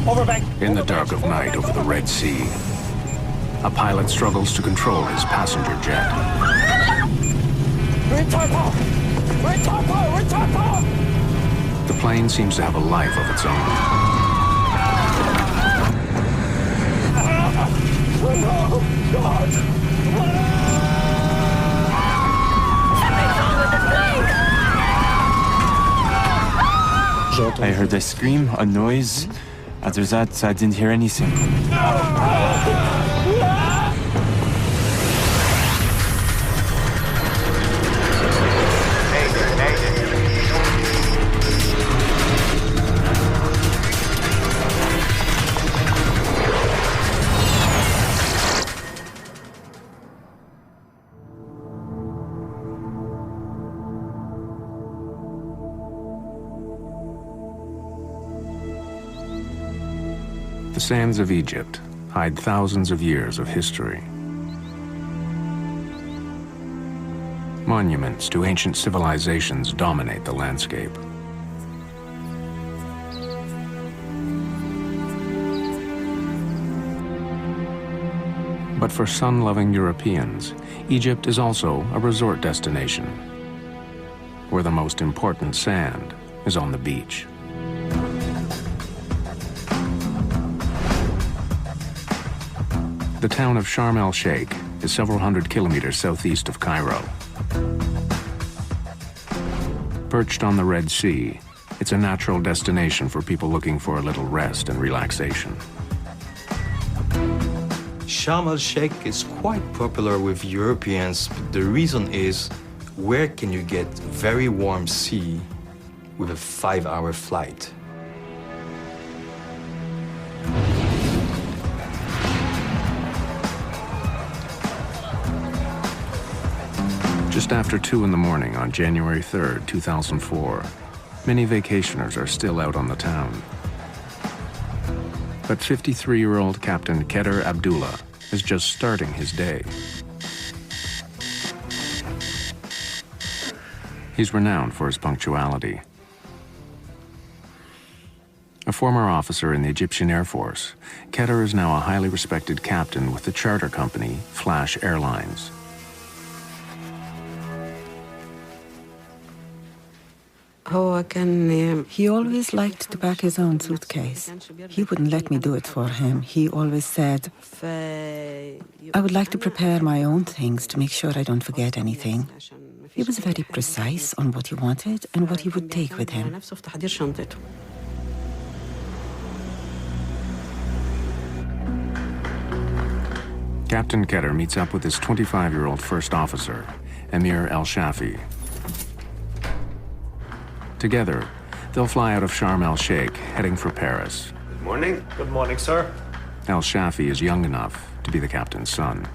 In the dark of night over the Red Sea, a pilot struggles to control his passenger jet. The plane seems to have a life of its own. I heard a scream, a noise. After that, I didn't hear anything. The sands of Egypt hide thousands of years of history. Monuments to ancient civilizations dominate the landscape. But for sun-loving Europeans, Egypt is also a resort destination, where the most important sand is on the beach. The town of Sharm el-Sheikh is several hundred kilometers southeast of Cairo. Perched on the Red Sea, it's a natural destination for people looking for a little rest and relaxation. Sharm el-Sheikh is quite popular with Europeans, but the reason is, where can you get very warm sea with a 5-hour flight? Just after 2 in the morning on January 3rd, 2004, many vacationers are still out on the town. But 53-year-old Captain Kedr Abdullah is just starting his day. He's renowned for his punctuality. A former officer in the Egyptian Air Force, Kedr is now a highly respected captain with the charter company Flash Airlines. He always liked to pack his own suitcase. He wouldn't let me do it for him. He always said, I would like to prepare my own things to make sure I don't forget anything. He was very precise on what he wanted and what he would take with him. Captain Kedr meets up with his 25-year-old first officer, Emir El-Shafi. Together, they'll fly out of Sharm el-Sheikh, heading for Paris. Good morning. Good morning, sir. El-Shafi is young enough to be the captain's son.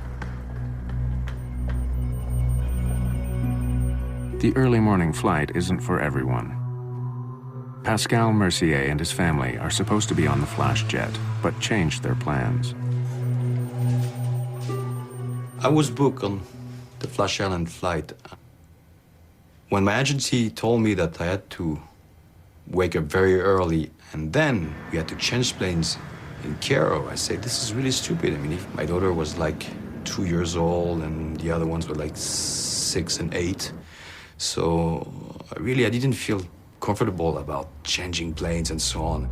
The early morning flight isn't for everyone. Pascal Mercier and his family are supposed to be on the Flash jet, but changed their plans. I was booked on the Flash Airline flight. When my agency told me that I had to wake up very early and then we had to change planes in Cairo, I said, this is really stupid. I mean, if my daughter was like 2 years old and the other ones were like 6 and 8. So really, I didn't feel comfortable about changing planes and so on.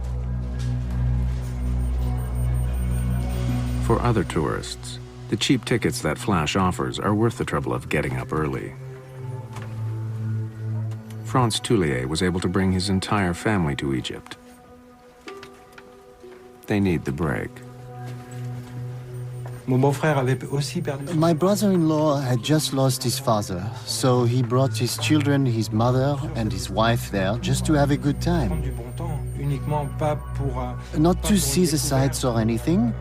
For other tourists, the cheap tickets that Flash offers are worth the trouble of getting up early. Franz Toulier was able to bring his entire family to Egypt. They need the break. My brother-in-law had just lost his father, so he brought his children, his mother, and his wife there just to have a good time. Not to see the sights or anything,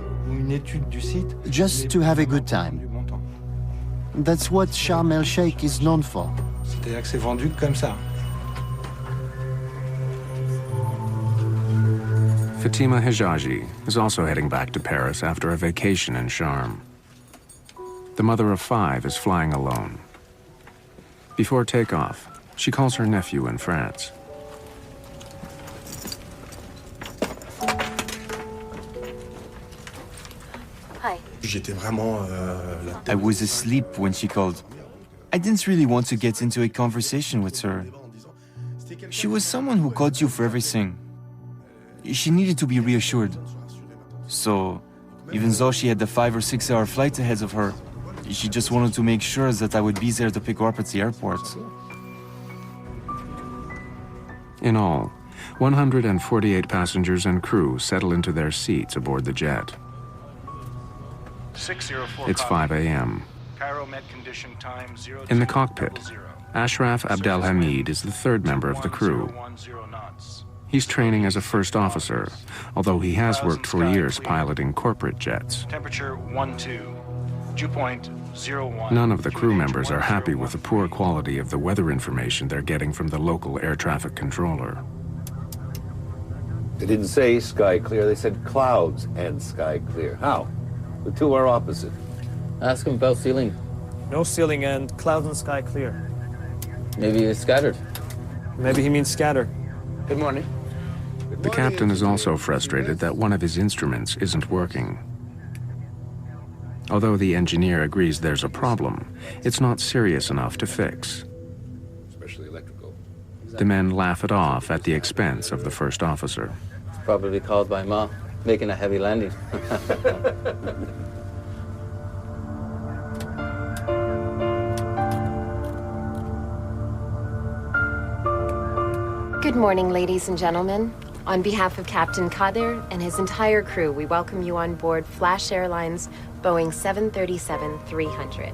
just to have a good time. That's what Sharm el-Sheikh is known for. Fatima Hijaji is also heading back to Paris after a vacation in Sharm. The mother of 5 is flying alone. Before takeoff, she calls her nephew in France. Hi. I was asleep when she called. I didn't really want to get into a conversation with her. She was someone who called you for everything. She needed to be reassured. So, even though she had the 5 or 6 hour flight ahead of her, she just wanted to make sure that I would be there to pick her up at the airport. In all, 148 passengers and crew settle into their seats aboard the jet. 604 It's 5 a.m. Cairo met condition time 0. In the cockpit, Ashraf Abdelhamid is the third member of the crew. He's training as a first officer, although he has worked for years piloting corporate jets. Temperature 12. Dew point 01. None of the crew members are happy with the poor quality of the weather information they're getting from the local air traffic controller. They didn't say sky clear, they said clouds and sky clear. How? The two are opposite. Ask him about ceiling. No ceiling and clouds and sky clear. Maybe it's scattered. Maybe he means scatter. Good morning. The captain is also frustrated that one of his instruments isn't working. Although the engineer agrees there's a problem, it's not serious enough to fix. Especially electrical. The men laugh it off at the expense of the first officer. It's probably called by Ma, making a heavy landing. Good morning, ladies and gentlemen. On behalf of Captain Kader and his entire crew, we welcome you on board Flash Airlines Boeing 737-300.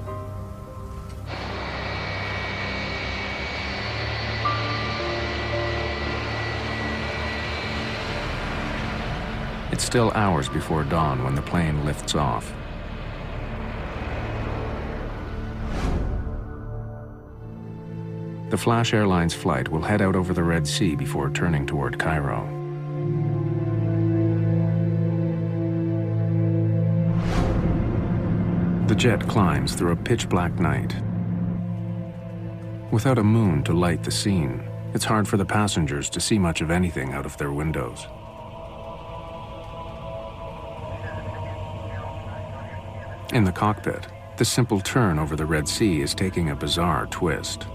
It's still hours before dawn when the plane lifts off. The Flash Airlines flight will head out over the Red Sea before turning toward Cairo. The jet climbs through a pitch-black night. Without a moon to light the scene, it's hard for the passengers to see much of anything out of their windows. In the cockpit, the simple turn over the Red Sea is taking a bizarre twist.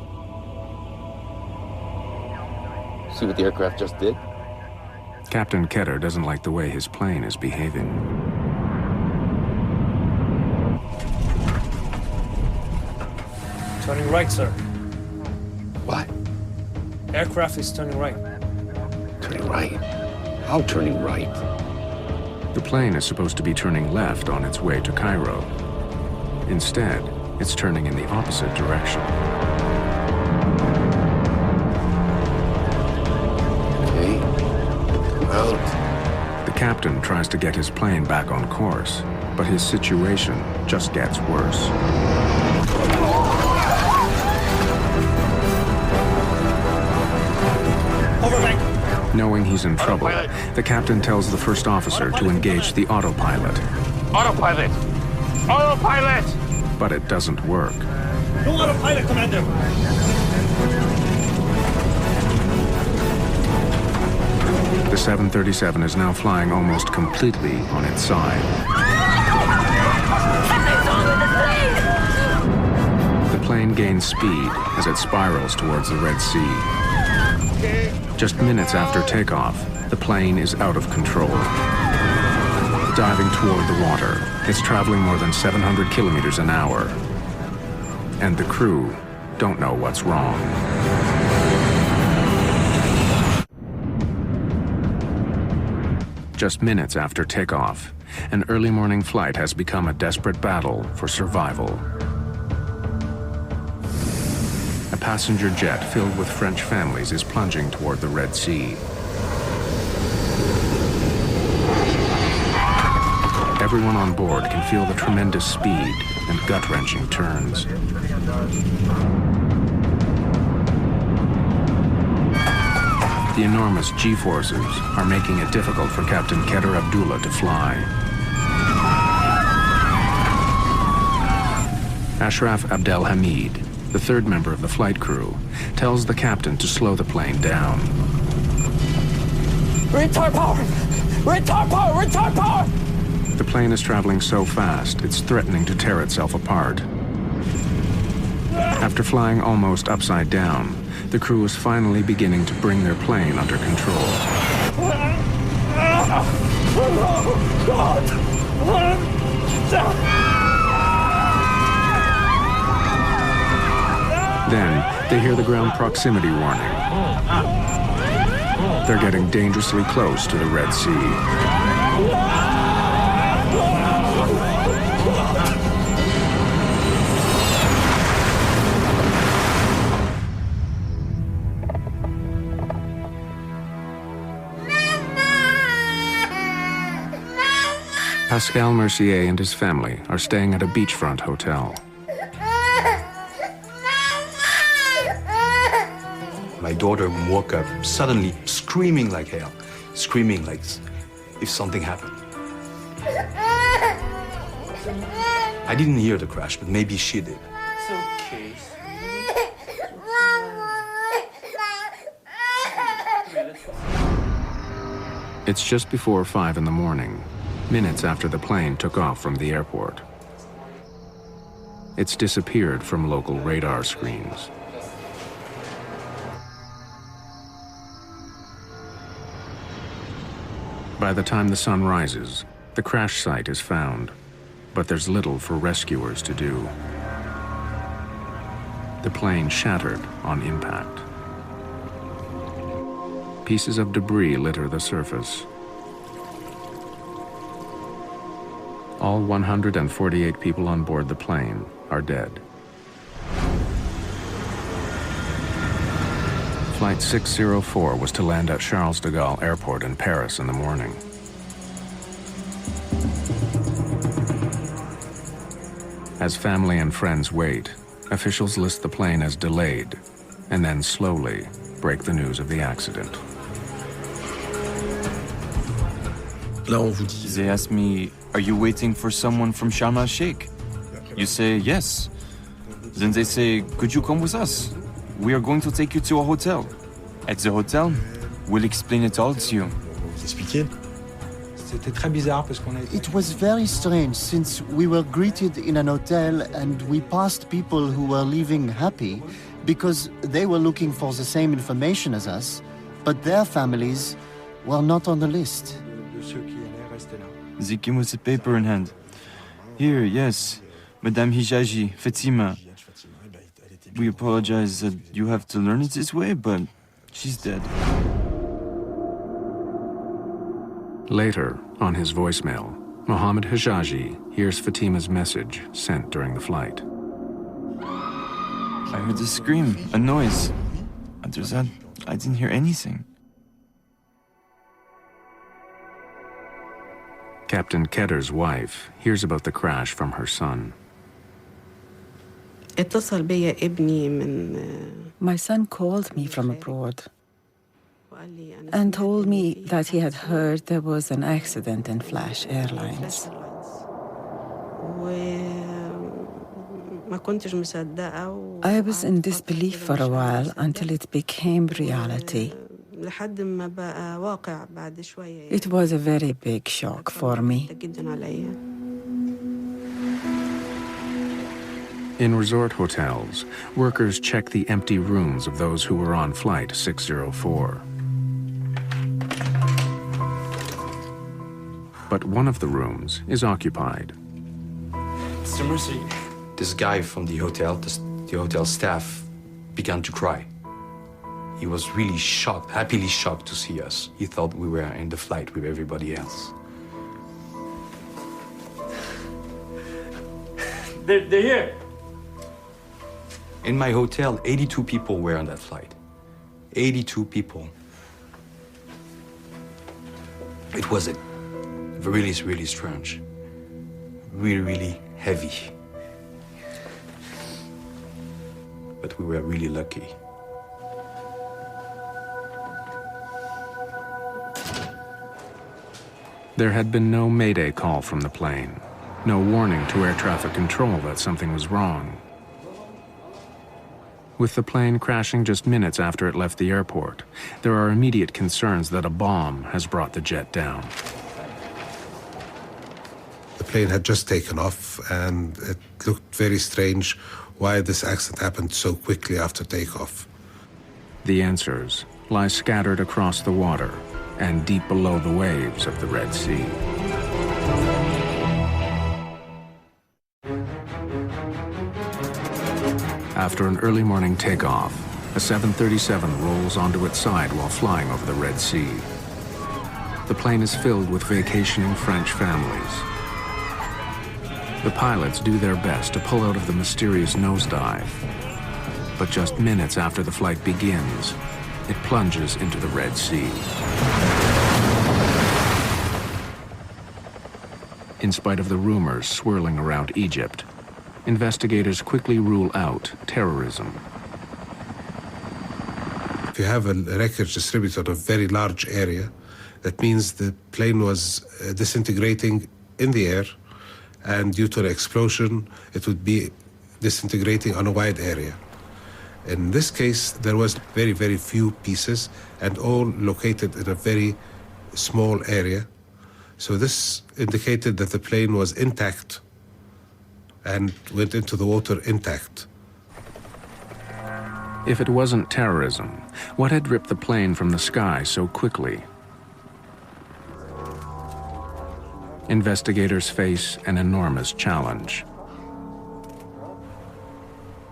See what the aircraft just did? Captain Ketter doesn't like the way his plane is behaving. Turning right, sir. What? Aircraft is turning right. Turning right? How turning right? The plane is supposed to be turning left on its way to Cairo. Instead, it's turning in the opposite direction. Okay. Well, The captain tries to get his plane back on course, but his situation just gets worse. Knowing he's in trouble, the captain tells the first officer to engage the autopilot. Autopilot! Autopilot! But it doesn't work. No autopilot, Commander! The 737 is now flying almost completely on its side. The plane gains speed as it spirals towards the Red Sea. Just minutes after takeoff, the plane is out of control. Diving toward the water, it's traveling more than 700 kilometers an hour. And the crew don't know what's wrong. Just minutes after takeoff, an early morning flight has become a desperate battle for survival. A passenger jet filled with French families is plunging toward the Red Sea. Everyone on board can feel the tremendous speed and gut-wrenching turns. The enormous G-forces are making it difficult for Captain Keter Abdullah to fly. Ashraf Abdelhamid, the third member of the flight crew, tells the captain to slow the plane down. Retard power! Retard power! Retard power! The plane is traveling so fast, it's threatening to tear itself apart. After flying almost upside down, the crew is finally beginning to bring their plane under control. Then, they hear the ground proximity warning. They're getting dangerously close to the Red Sea. Pascal Mercier and his family are staying at a beachfront hotel. My daughter woke up suddenly screaming like hell, screaming like if something happened. I didn't hear the crash, but maybe she did. It's okay. It's just before 5 in the morning, minutes after the plane took off from the airport. It's disappeared from local radar screens. By the time the sun rises, the crash site is found, but there's little for rescuers to do. The plane shattered on impact. Pieces of debris litter the surface. All 148 people on board the plane are dead. Flight 604 was to land at Charles de Gaulle Airport in Paris in the morning. As family and friends wait, officials list the plane as delayed, and then slowly break the news of the accident. They ask me, are you waiting for someone from Sharm el-Sheikh? You say, yes. Then they say, could you come with us? We are going to take you to a hotel. At the hotel, we'll explain it all to you. It was very strange since we were greeted in an hotel and we passed people who were leaving happy because they were looking for the same information as us, but their families were not on the list. They came with a paper in hand. Here, yes, Madame Hijaji, Fatima. We apologize that you have to learn it this way, but she's dead. Later, on his voicemail, Mohammed Hijaji hears Fatima's message sent during the flight. I heard a scream, a noise. After that, I didn't hear anything. Captain Kedder's wife hears about the crash from her son. My son called me from abroad and told me that he had heard there was an accident in Flash Airlines. I was in disbelief for a while until it became reality. It was a very big shock for me. In resort hotels, workers check the empty rooms of those who were on Flight 604. But one of the rooms is occupied. Mr. Mercy. This guy from the hotel, the hotel staff, began to cry. He was really shocked, happily shocked to see us. He thought we were in the flight with everybody else. They're here. In my hotel, 82 people were on that flight. 82 people. It was really, really strange. Really, really heavy. But we were really lucky. There had been no Mayday call from the plane, no warning to air traffic control that something was wrong. With the plane crashing just minutes after it left the airport, there are immediate concerns that a bomb has brought the jet down. plane had just taken off, and it looked very strange why this accident happened so quickly after takeoff. The answers lie scattered across the water and deep below the waves of the Red Sea. After an early morning takeoff, a 737 rolls onto its side while flying over the Red Sea. The plane is filled with vacationing French families. The pilots do their best to pull out of the mysterious nosedive, but just minutes after the flight begins, it plunges into the Red Sea. In spite of the rumors swirling around Egypt, investigators quickly rule out terrorism. If you have a wreckage distributed on a very large area, that means the plane was disintegrating in the air, and due to an explosion, it would be disintegrating on a wide area. In this case, there was very, very few pieces, and all located in a very small area. So this indicated that the plane was intact and went into the water intact. If it wasn't terrorism, what had ripped the plane from the sky so quickly? Investigators face an enormous challenge.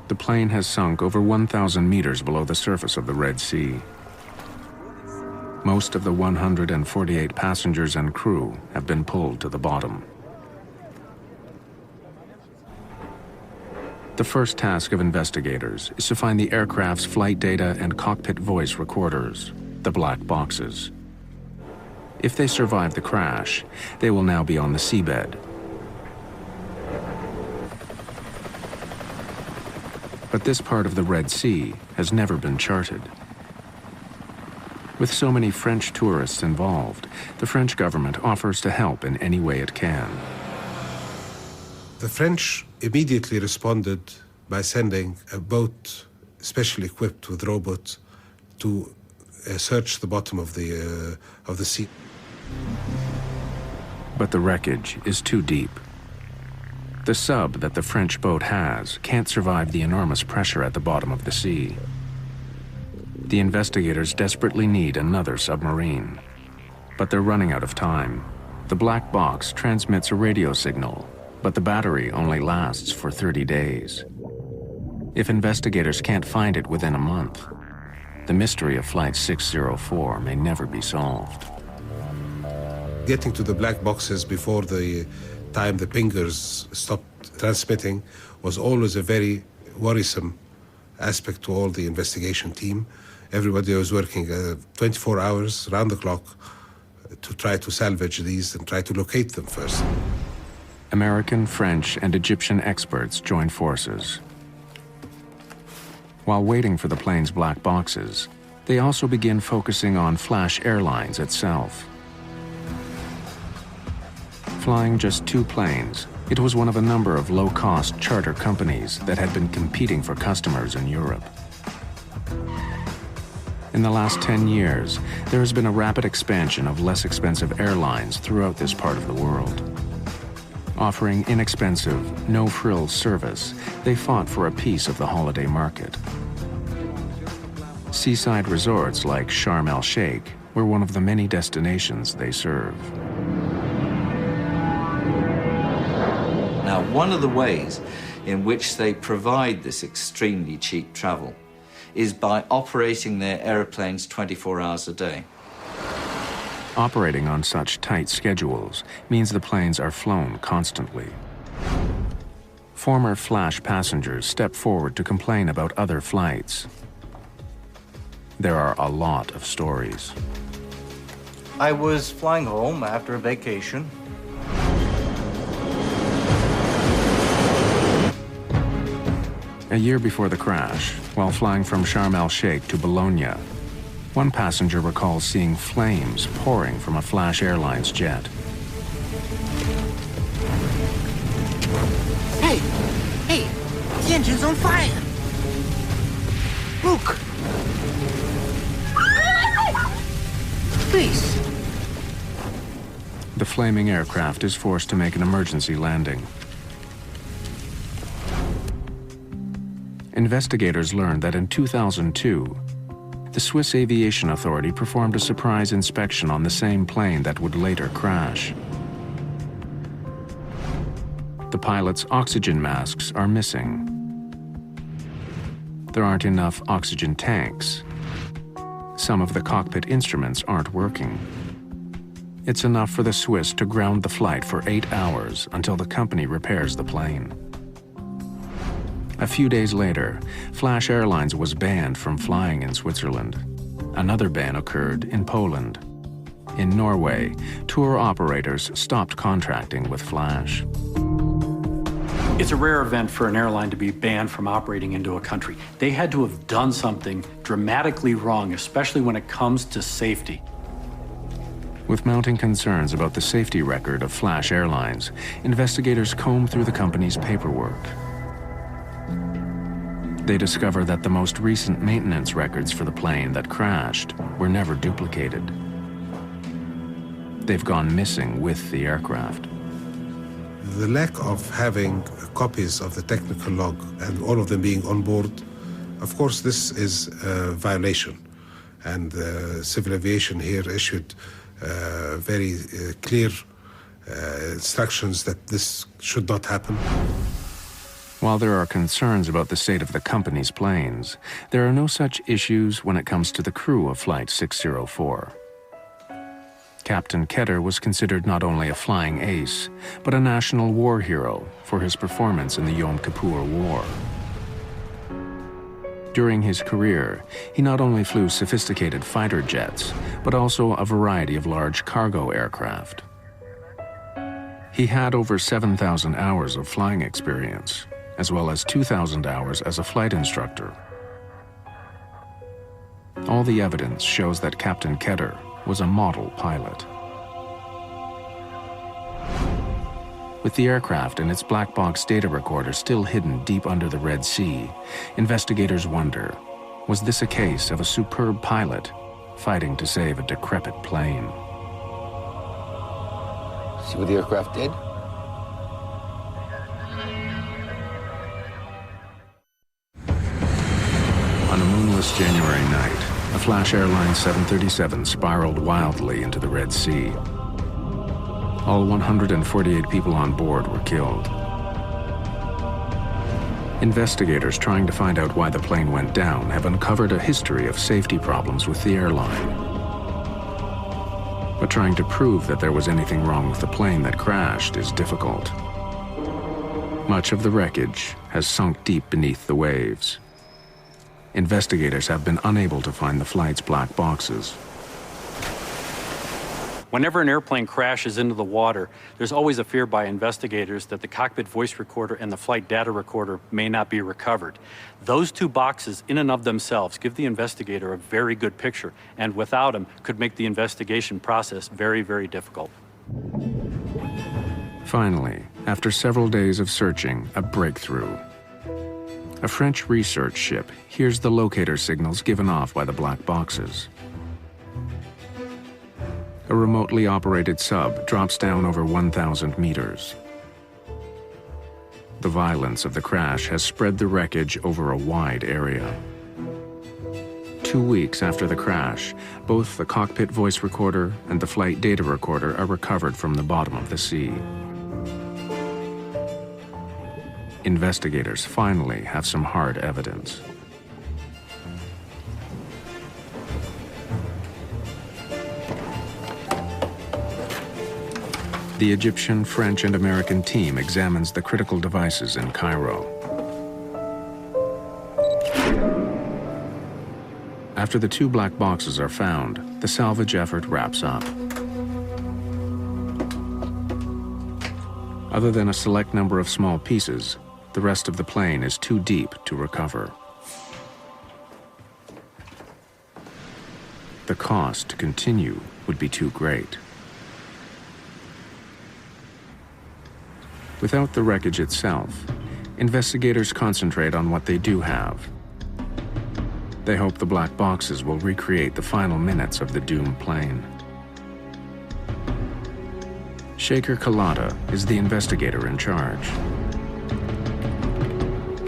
The plane has sunk over 1,000 meters below the surface of the Red Sea. Most of the 148 passengers and crew have been pulled to the bottom. The first task of investigators is to find the aircraft's flight data and cockpit voice recorders, the black boxes. If they survive the crash, they will now be on the seabed. But this part of the Red Sea has never been charted. With so many French tourists involved, the French government offers to help in any way it can. The French immediately responded by sending a boat specially equipped with robots to search the bottom of the sea. But the wreckage is too deep. The sub that the French boat has can't survive the enormous pressure at the bottom of the sea. The investigators desperately need another submarine. But they're running out of time. The black box transmits a radio signal, but the battery only lasts for 30 days. If investigators can't find it within a month, the mystery of Flight 604 may never be solved. Getting to the black boxes before the time the pingers stopped transmitting was always a very worrisome aspect to all the investigation team. Everybody was working 24 hours, round the clock, to try to salvage these and try to locate them first. American, French, and Egyptian experts joined forces. While waiting for the plane's black boxes, they also begin focusing on Flash Airlines itself. Flying just 2 planes, it was one of a number of low-cost charter companies that had been competing for customers in Europe. In the last 10 years, there has been a rapid expansion of less expensive airlines throughout this part of the world. Offering inexpensive, no-frills service, they fought for a piece of the holiday market. Seaside resorts like Sharm el-Sheikh were one of the many destinations they serve. Now, one of the ways in which they provide this extremely cheap travel is by operating their airplanes 24 hours a day. Operating on such tight schedules means the planes are flown constantly. Former Flash passengers step forward to complain about other flights. There are a lot of stories. I was flying home after a vacation. A year before the crash, while flying from Sharm el-Sheikh to Bologna, one passenger recalls seeing flames pouring from a Flash Airlines jet. Hey! Hey! The engine's on fire! Look! Please! The flaming aircraft is forced to make an emergency landing. Investigators learned that in 2002, the Swiss Aviation Authority performed a surprise inspection on the same plane that would later crash. The pilot's oxygen masks are missing. There aren't enough oxygen tanks. Some of the cockpit instruments aren't working. It's enough for the Swiss to ground the flight for 8 hours until the company repairs the plane. A few days later, Flash Airlines was banned from flying in Switzerland. Another ban occurred in Poland. In Norway, tour operators stopped contracting with Flash. It's a rare event for an airline to be banned from operating into a country. They had to have done something dramatically wrong, especially when it comes to safety. With mounting concerns about the safety record of Flash Airlines, investigators combed through the company's paperwork. They discover that the most recent maintenance records for the plane that crashed were never duplicated. They've gone missing with the aircraft. The lack of having copies of the technical log and all of them being on board, of course, this is a violation. And civil aviation here issued very clear instructions that this should not happen. While there are concerns about the state of the company's planes, there are no such issues when it comes to the crew of Flight 604. Captain Ketter was considered not only a flying ace, but a national war hero for his performance in the Yom Kippur War. During his career, he not only flew sophisticated fighter jets, but also a variety of large cargo aircraft. He had over 7,000 hours of flying experience, as well as 2,000 hours as a flight instructor. All the evidence shows that Captain Ketter was a model pilot. With the aircraft and its black box data recorder still hidden deep under the Red Sea, investigators wonder, was this a case of a superb pilot fighting to save a decrepit plane? See what the aircraft did? On a moonless January night, a Flash Airlines 737 spiraled wildly into the Red Sea. All 148 people on board were killed. Investigators trying to find out why the plane went down have uncovered a history of safety problems with the airline. But trying to prove that there was anything wrong with the plane that crashed is difficult. Much of the wreckage has sunk deep beneath the waves. Investigators have been unable to find the flight's black boxes. Whenever an airplane crashes into the water, there's always a fear by investigators that the cockpit voice recorder and the flight data recorder may not be recovered. Those two boxes in and of themselves give the investigator a very good picture, and without them could make the investigation process very, very difficult. Finally, after several days of searching, a breakthrough. A French research ship hears the locator signals given off by the black boxes. A remotely operated sub drops down over 1,000 meters. The violence of the crash has spread the wreckage over a wide area. 2 weeks after the crash, both the cockpit voice recorder and the flight data recorder are recovered from the bottom of the sea. Investigators finally have some hard evidence. The Egyptian, French, and American team examines the critical devices in Cairo. After the two black boxes are found, the salvage effort wraps up. Other than a select number of small pieces, the rest of the plane is too deep to recover. The cost to continue would be too great. Without the wreckage itself, investigators concentrate on what they do have. They hope the black boxes will recreate the final minutes of the doomed plane. Shaker Kalata is the investigator in charge.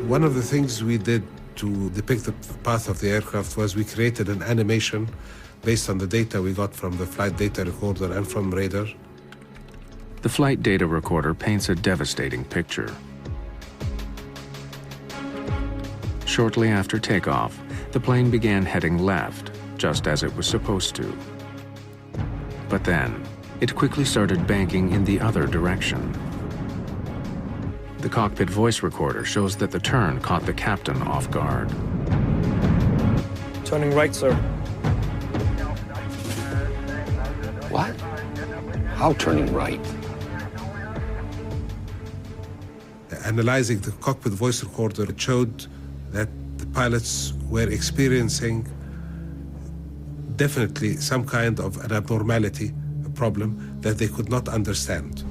One of the things we did to depict the path of the aircraft was we created an animation based on the data we got from the flight data recorder and from radar. The flight data recorder paints a devastating picture. Shortly after takeoff, the plane began heading left, just as it was supposed to. But then, it quickly started banking in the other direction. The cockpit voice recorder shows that the turn caught the captain off guard. Turning right, sir. What? How turning right? Analyzing the cockpit voice recorder, it showed that the pilots were experiencing definitely some kind of an abnormality, a problem that they could not understand.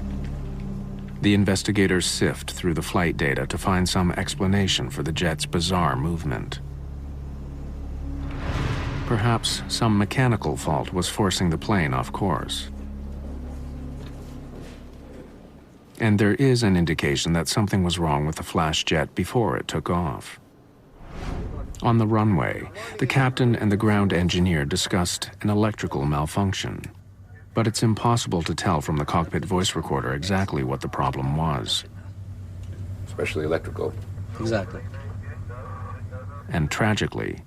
The investigators sift through the flight data to find some explanation for the jet's bizarre movement. Perhaps some mechanical fault was forcing the plane off course. And there is an indication that something was wrong with the flash jet before it took off. On the runway, the captain and the ground engineer discussed an electrical malfunction. But it's impossible to tell from the cockpit voice recorder exactly what the problem was. Especially electrical. Exactly. And tragically,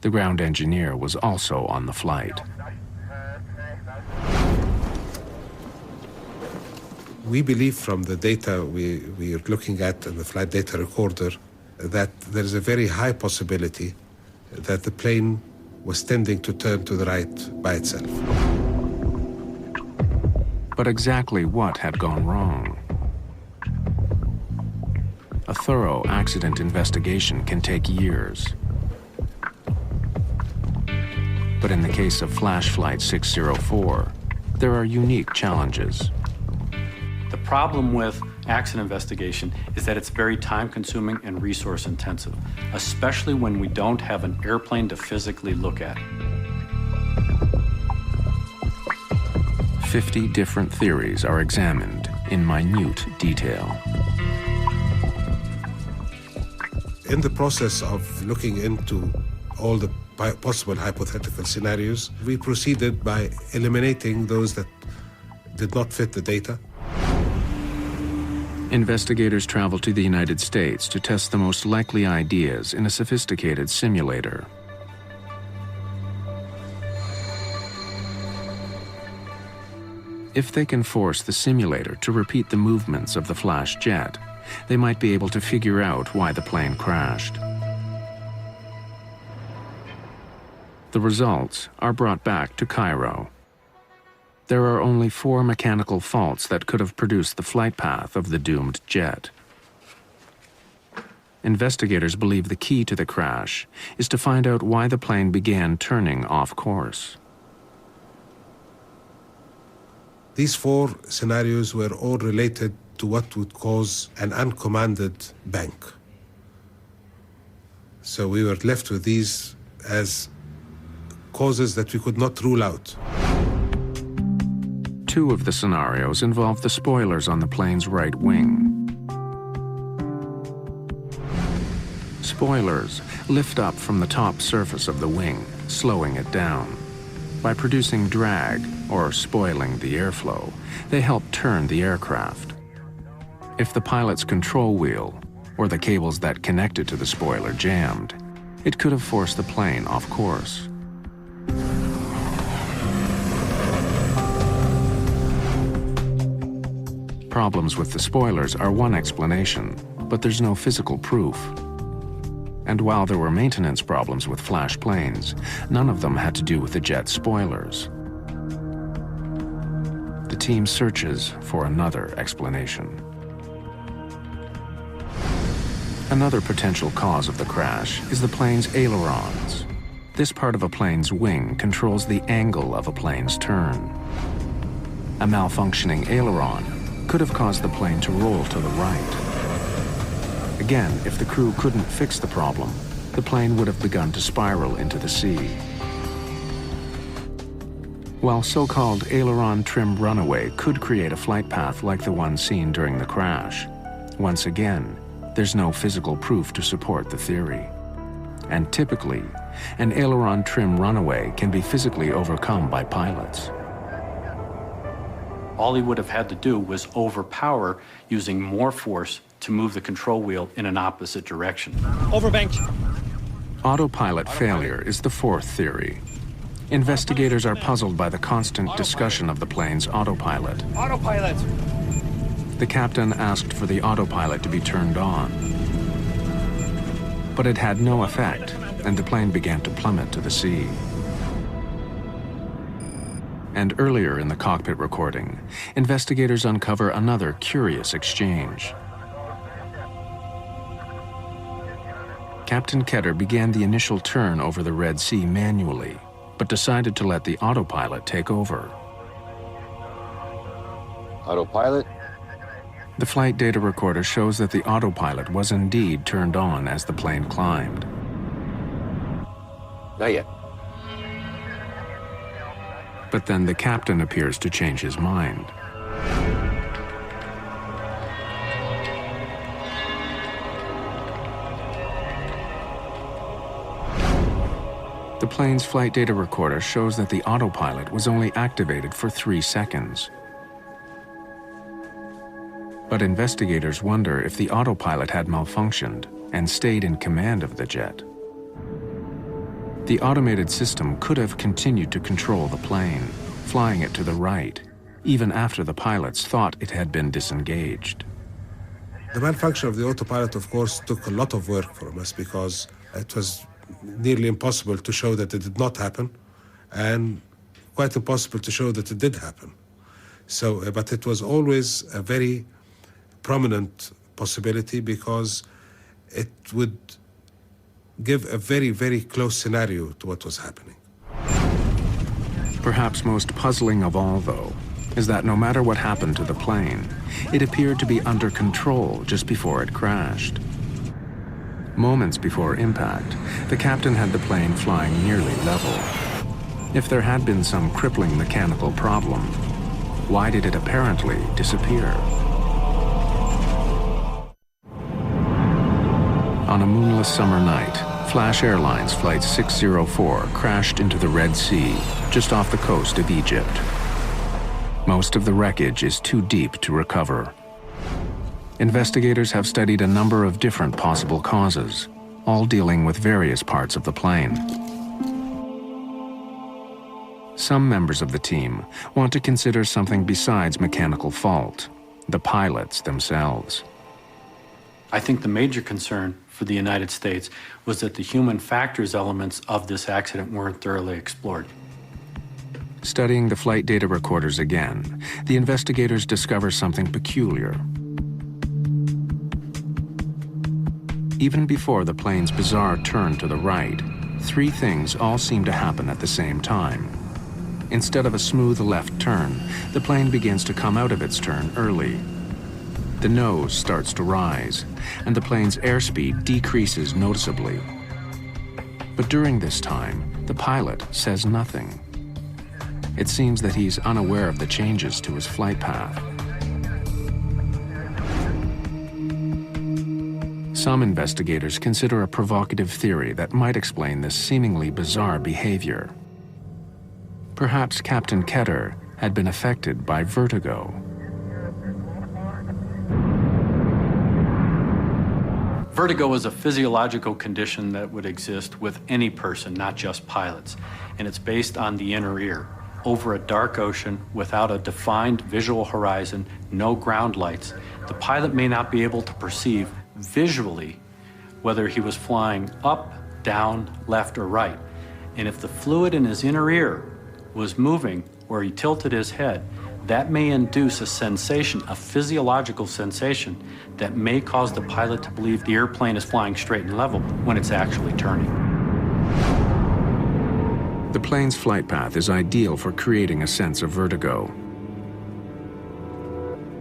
the ground engineer was also on the flight. We believe from the data we are looking at in the flight data recorder that there is a very high possibility that the plane was tending to turn to the right by itself. But exactly what had gone wrong? A thorough accident investigation can take years. But in the case of Flash Flight 604, there are unique challenges. The problem with accident investigation is that it's very time-consuming and resource-intensive, especially when we don't have an airplane to physically look at. 50 different theories are examined in minute detail. In the process of looking into all the possible hypothetical scenarios, we proceeded by eliminating those that did not fit the data. Investigators travel to the United States to test the most likely ideas in a sophisticated simulator. If they can force the simulator to repeat the movements of the flash jet, they might be able to figure out why the plane crashed. The results are brought back to Cairo. There are only 4 mechanical faults that could have produced the flight path of the doomed jet. Investigators believe the key to the crash is to find out why the plane began turning off course. These 4 scenarios were all related to what would cause an uncommanded bank. So we were left with these as causes that we could not rule out. 2 of the scenarios involve the spoilers on the plane's right wing. Spoilers lift up from the top surface of the wing, slowing it down. By producing drag, or spoiling the airflow, they help turn the aircraft. If the pilot's control wheel, or the cables that connected to the spoiler jammed, it could have forced the plane off course. Problems with the spoilers are one explanation, but there's no physical proof. And while there were maintenance problems with flash planes, none of them had to do with the jet spoilers. The team searches for another explanation. Another potential cause of the crash is the plane's ailerons. This part of a plane's wing controls the angle of a plane's turn. A malfunctioning aileron could have caused the plane to roll to the right. Again, if the crew couldn't fix the problem, the plane would have begun to spiral into the sea. While so-called aileron trim runaway could create a flight path like the one seen during the crash, once again, there's no physical proof to support the theory. And typically, an aileron trim runaway can be physically overcome by pilots. All he would have had to do was overpower using more force to move the control wheel in an opposite direction. Overbank. Autopilot failure is the fourth theory. Investigators are puzzled by the constant discussion of the plane's autopilot. Autopilot. The captain asked for the autopilot to be turned on. But it had no effect, and the plane began to plummet to the sea. And earlier in the cockpit recording, investigators uncover another curious exchange. Captain Ketter began the initial turn over the Red Sea manually, but decided to let the autopilot take over. Autopilot? The flight data recorder shows that the autopilot was indeed turned on as the plane climbed. Not yet. But then the captain appears to change his mind. The plane's flight data recorder shows that the autopilot was only activated for 3 seconds. But investigators wonder if the autopilot had malfunctioned and stayed in command of the jet. The automated system could have continued to control the plane, flying it to the right, even after the pilots thought it had been disengaged. The malfunction of the autopilot, of course, took a lot of work from us because it was nearly impossible to show that it did not happen, and quite impossible to show that it did happen. So, but it was always a very prominent possibility because it would give a very, very close scenario to what was happening. Perhaps most puzzling of all, though, is that no matter what happened to the plane, it appeared to be under control just before it crashed. Moments before impact, the captain had the plane flying nearly level. If there had been some crippling mechanical problem, why did it apparently disappear? On a moonless summer night, Flash Airlines Flight 604 crashed into the Red Sea, just off the coast of Egypt. Most of the wreckage is too deep to recover. Investigators have studied a number of different possible causes, all dealing with various parts of the plane. Some members of the team want to consider something besides mechanical fault, the pilots themselves. I think the major concern for the United States was that the human factors elements of this accident weren't thoroughly explored. Studying the flight data recorders again, the investigators discover something peculiar. Even before the plane's bizarre turn to the right, 3 things all seem to happen at the same time. Instead of a smooth left turn, the plane begins to come out of its turn early. The nose starts to rise, and the plane's airspeed decreases noticeably. But during this time, the pilot says nothing. It seems that he's unaware of the changes to his flight path. Some investigators consider a provocative theory that might explain this seemingly bizarre behavior. Perhaps Captain Ketter had been affected by vertigo. Vertigo is a physiological condition that would exist with any person, not just pilots, and it's based on the inner ear. Over a dark ocean, without a defined visual horizon, no ground lights, the pilot may not be able to perceive visually whether he was flying up, down, left, or right. And if the fluid in his inner ear was moving or he tilted his head, that may induce a sensation, a physiological sensation, that may cause the pilot to believe the airplane is flying straight and level when it's actually turning. The plane's flight path is ideal for creating a sense of vertigo.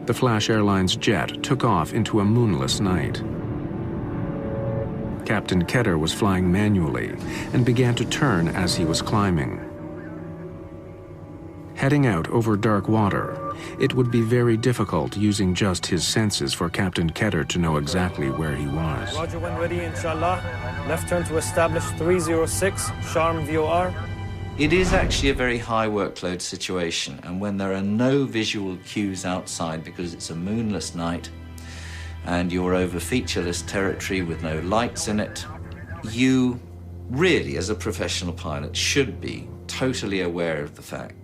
The Flash Airlines jet took off into a moonless night. Captain Ketter was flying manually and began to turn as he was climbing. Heading out over dark water, it would be very difficult using just his senses for Captain Ketter to know exactly where he was. Roger, when ready, inshallah. Left turn to establish 306, Sharm VOR. It is actually a very high workload situation, and when there are no visual cues outside because it's a moonless night and you're over featureless territory with no lights in it, you really, as a professional pilot, should be totally aware of the fact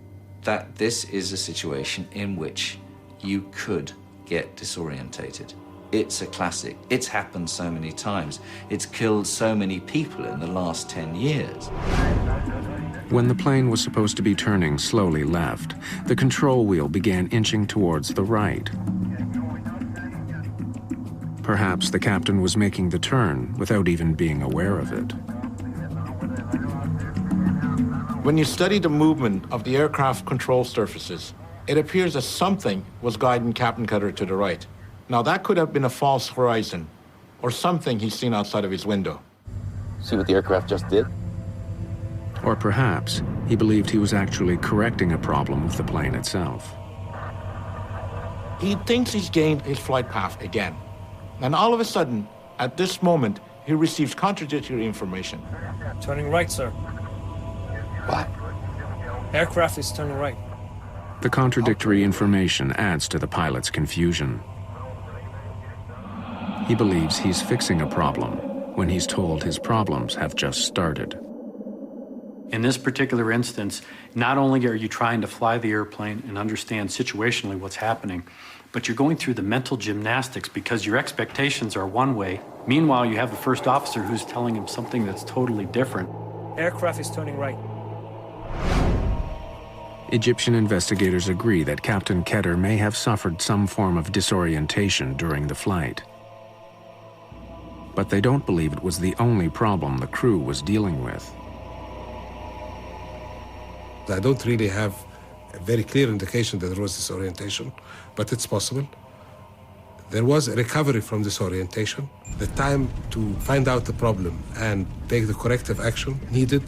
that this is a situation in which you could get disorientated. It's a classic. It's happened so many times. It's killed so many people in the last 10 years. When the plane was supposed to be turning slowly left, the control wheel began inching towards the right. Perhaps the captain was making the turn without even being aware of it. When you study the movement of the aircraft control surfaces, it appears that something was guiding Captain Cutter to the right. Now, that could have been a false horizon or something he's seen outside of his window. See what the aircraft just did? Or perhaps he believed he was actually correcting a problem with the plane itself. He thinks he's gained his flight path again. And all of a sudden, at this moment, he receives contradictory information. Turning right, sir. What? Aircraft is turning right. The contradictory information adds to the pilot's confusion. He believes he's fixing a problem when he's told his problems have just started. In this particular instance, not only are you trying to fly the airplane and understand situationally what's happening, but you're going through the mental gymnastics because your expectations are one way. Meanwhile, you have the first officer who's telling him something that's totally different. Aircraft is turning right. Egyptian investigators agree that Captain Ketter may have suffered some form of disorientation during the flight. But they don't believe it was the only problem the crew was dealing with. I don't really have a very clear indication that there was disorientation, but it's possible. There was a recovery from disorientation. The time to find out the problem and take the corrective action needed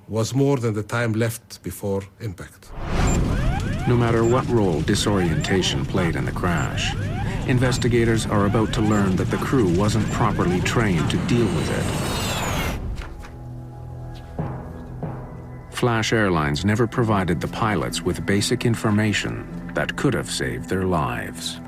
was more than the time left before impact. No matter what role disorientation played in the crash, investigators are about to learn that the crew wasn't properly trained to deal with it. Flash Airlines never provided the pilots with basic information that could have saved their lives.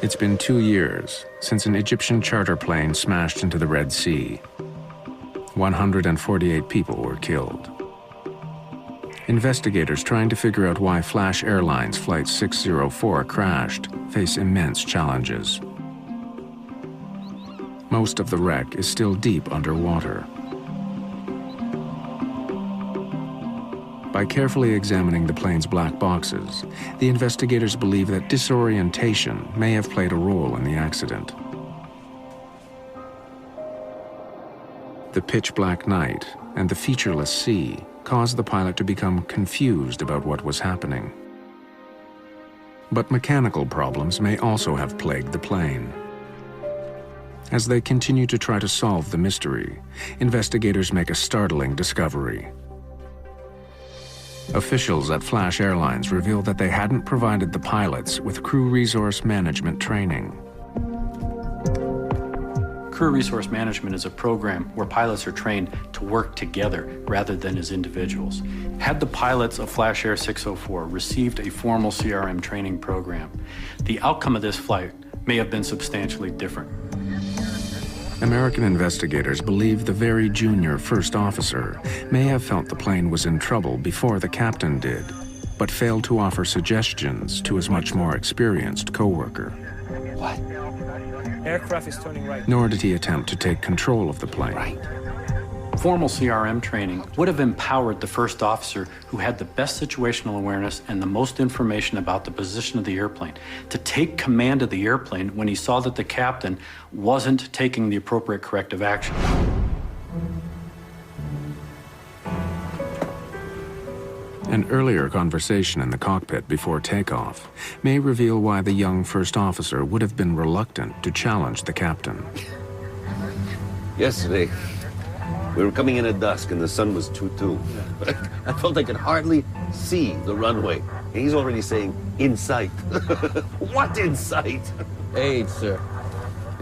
It's been 2 years since an Egyptian charter plane smashed into the Red Sea. 148 people were killed. Investigators trying to figure out why Flash Airlines Flight 604 crashed face immense challenges. Most of the wreck is still deep underwater. By carefully examining the plane's black boxes, the investigators believe that disorientation may have played a role in the accident. The pitch-black night and the featureless sea caused the pilot to become confused about what was happening. But mechanical problems may also have plagued the plane. As they continue to try to solve the mystery, investigators make a startling discovery. Officials at Flash Airlines reveal that they hadn't provided the pilots with crew resource management training. Crew resource management is a program where pilots are trained to work together rather than as individuals. Had the pilots of Flash Air 604 received a formal CRM training program, the outcome of this flight may have been substantially different. American investigators believe the very junior first officer may have felt the plane was in trouble before the captain did, but failed to offer suggestions to his much more experienced co-worker. What? Aircraft is turning right. Nor did he attempt to take control of the plane. Right. Formal CRM training would have empowered the first officer who had the best situational awareness and the most information about the position of the airplane to take command of the airplane when he saw that the captain wasn't taking the appropriate corrective action. An earlier conversation in the cockpit before takeoff may reveal why the young first officer would have been reluctant to challenge the captain. Yesterday, we were coming in at dusk and the sun was 2-2. I felt I could hardly see the runway. And he's already saying, in sight. What in sight? Hey, sir.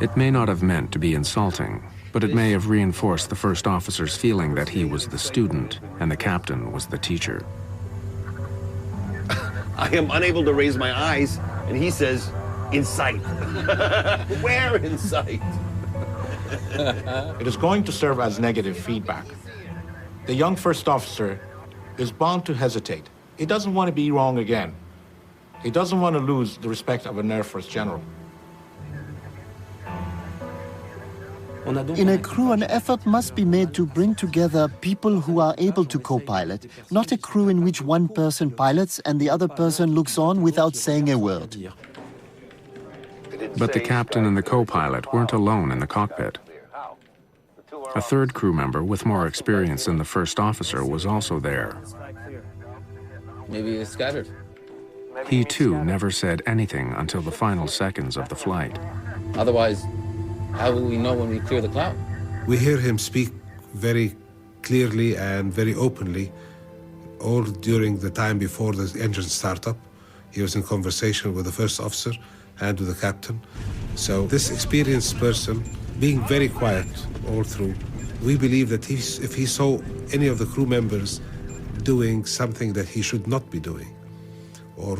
It may not have meant to be insulting, but it may have reinforced the first officer's feeling that he was the student and the captain was the teacher. I am unable to raise my eyes, and he says, in sight. Where in sight? It is going to serve as negative feedback. The young first officer is bound to hesitate. He doesn't want to be wrong again. He doesn't want to lose the respect of an Air Force general. In a crew, an effort must be made to bring together people who are able to co-pilot, not a crew in which one person pilots and the other person looks on without saying a word. But the captain and the co-pilot weren't alone in the cockpit. A third crew member with more experience than the first officer was also there. Maybe it's scattered. He too never said anything until the final seconds of the flight. Otherwise, how will we know when we clear the cloud? We hear him speak very clearly and very openly all during the time before the engine startup. He was in conversation with the first officer and with the captain. So this experienced person, being very quiet all through, we believe that if he saw any of the crew members doing something that he should not be doing, or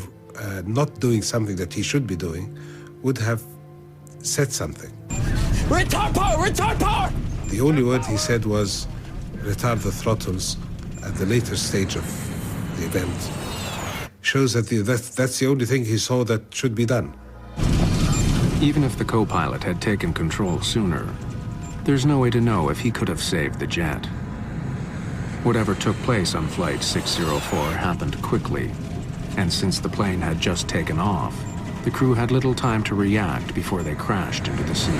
not doing something that he should be doing, would have said something. Retard power! Retard power! The only word he said was, retard the throttles at the later stage of the event. Shows that that's the only thing he saw that should be done. Even if the co-pilot had taken control sooner, there's no way to know if he could have saved the jet. Whatever took place on Flight 604 happened quickly, and since the plane had just taken off, the crew had little time to react before they crashed into the sea.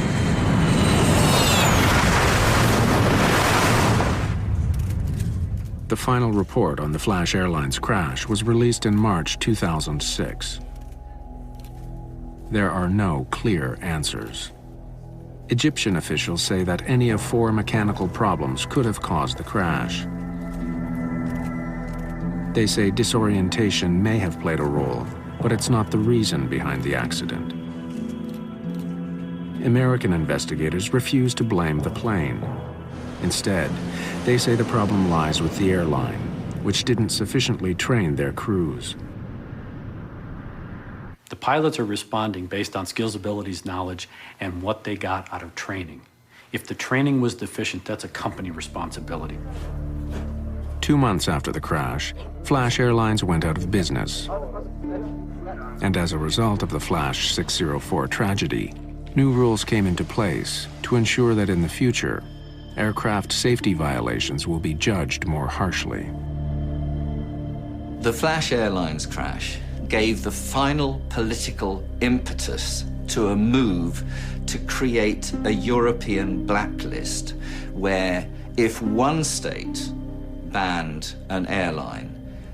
The final report on the Flash Airlines crash was released in March 2006. There are no clear answers. Egyptian officials say that any of 4 mechanical problems could have caused the crash. They say disorientation may have played a role, but it's not the reason behind the accident. American investigators refuse to blame the plane. Instead, they say the problem lies with the airline, which didn't sufficiently train their crews. The pilots are responding based on skills, abilities, knowledge, and what they got out of training. If the training was deficient, that's a company responsibility. 2 months after the crash, Flash Airlines went out of business. And as a result of the Flash 604 tragedy, new rules came into place to ensure that in the future, aircraft safety violations will be judged more harshly. The Flash Airlines crash gave the final political impetus to a move to create a European blacklist where if one state banned an airline,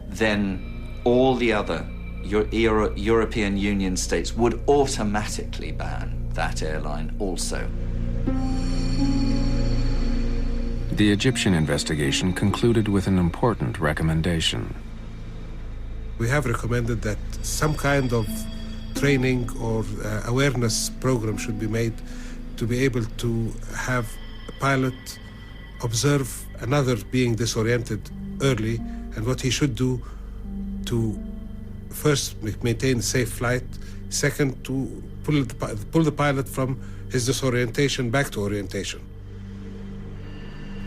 then all the other European Union states would automatically ban that airline also. The Egyptian investigation concluded with an important recommendation. We have recommended that some kind of training or awareness program should be made to be able to have a pilot observe another being disoriented early and what he should do to first maintain a safe flight, second to pull the pilot from his disorientation back to orientation.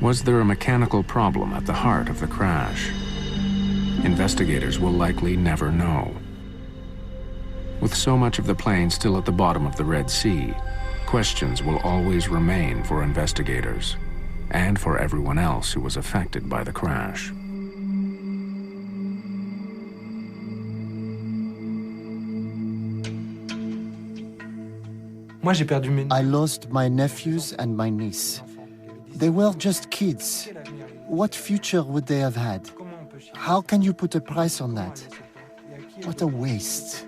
Was there a mechanical problem at the heart of the crash? Investigators will likely never know. With so much of the plane still at the bottom of the Red Sea, questions will always remain for investigators and for everyone else who was affected by the crash. I lost my nephews and my niece. They were just kids. What future would they have had? How can you put a price on that? What a waste.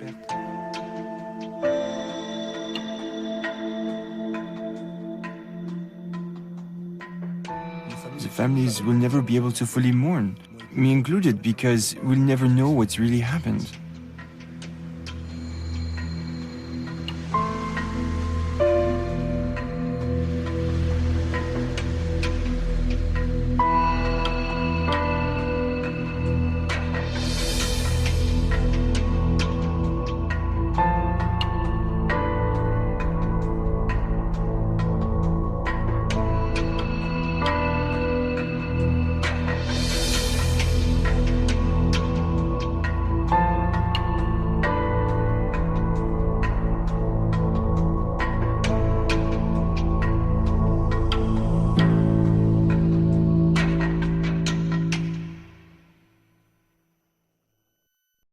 The families will never be able to fully mourn, me included, because we'll never know what's really happened.